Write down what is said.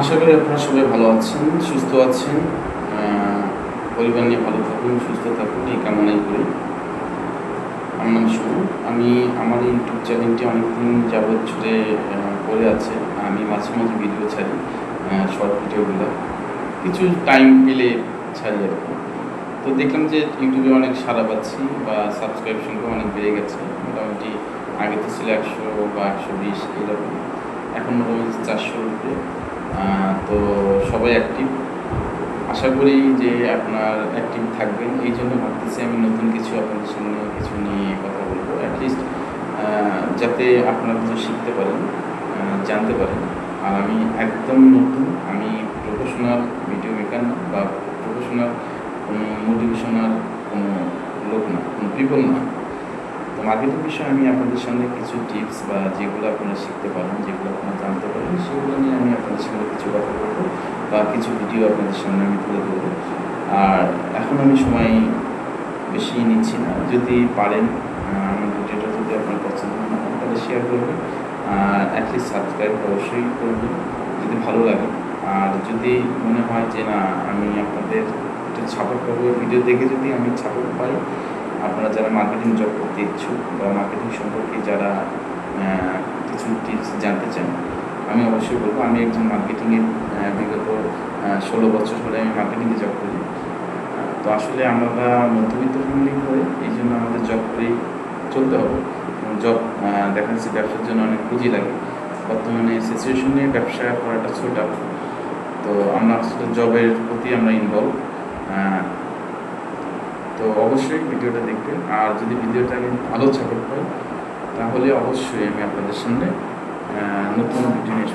আশা করি আপনারা সবাই ভালো আছেন, সুস্থ আছেন। পরিবার নিয়ে ভালো থাকুন, সুস্থ থাকুন, এই কামনাই করি। আমার নাম সুমন। আমার এই ইউটিউব চ্যানেলটি অনেকদিন যাবৎ জুড়ে পড়ে আছে। আমি মাঝে মাঝে ভিডিও ছাড়ি, শর্ট ভিডিওগুলো কিছু টাইম পেলে ছাড়ি আর কি। তো দেখলাম যে ইউটিউবে অনেক সাড়া পাচ্ছি বা সাবস্ক্রিপশনটা অনেক বেড়ে গেছে। মোটামুটি আগে তো ছিল 100 বা 120 এরকম, এখন মোটামুটি 400-র উপরে। তো সবাই অ্যাক্টিভ। আশা করি যে আপনার অ্যাক্টিভ থাকবেন। এই জন্য ভাবতেছি আমি নতুন কিছু আপনাদের সামনে কিছু নিয়ে কথা বলবো, অ্যাটলিস্ট যাতে আপনারা কিছু শিখতে পারেন, জানতে পারেন। আর আমি একদম নতুন, আমি প্রফেশনাল ভিডিও মেকার না বা প্রফেশনাল কোনো মোটিভেশনাল কোনো লোক না, কোনো পিপল না। তো মার্কেটিং বিষয়ে আমি আপনাদের সামনে কিছু টিপস বা যেগুলো আপনারা শিখতে পারেন, যেগুলো আপনারা জানতে পারেন, সেগুলো নিয়ে আমি আপনাদের সামনে কিছু কথা বলবো বা কিছু ভিডিও আপনাদের সামনে আমি তুলে ধরবো। আর এখন আমি সময় বেশি নিচ্ছি না। যদি পারেন আমার ভিডিওটা যদি আপনার পছন্দ না হয় তাহলে শেয়ার করবেন, আর অ্যাটলিস্ট সাবস্ক্রাইব অবশ্যই করবেন যদি ভালো লাগে। আর যদি মনে হয় যে না, আমি আপনাদের একটু সাপোর্ট পাবো, ভিডিও দেখে যদি আমি সাপোর্ট পাই, আপনারা যারা মার্কেটিং জব করতে ইচ্ছুক বা মার্কেটিং সম্পর্কে যারা কিছু টিপস জানতে চান, আমি অবশ্যই বলবো। আমি একজন মার্কেটিংয়ের বিগত 16 বছর ধরে আমি মার্কেটিংয়ে জব করি। তো আসলে আমরা মধ্যবিত্ত ফ্যামিলি হয়ে এই জন্য আমাদের জব করেই চলতে হবে। জব দেখা যাচ্ছে ব্যবসার জন্য অনেক পুঁজি লাগে। বর্তমানে সিচুয়েশনে ব্যবসা করাটা ছোটা। তো আমরা আসলে জবের প্রতি আমরা ইনভলভ। তো অবশ্যই ভিডিওটা দেখবেন। আর যদি ভিডিওটা আমি ভালো সাপোর্ট পাই তাহলে অবশ্যই আমি আপনাদের সামনে নতুন ভিডিও নিয়ে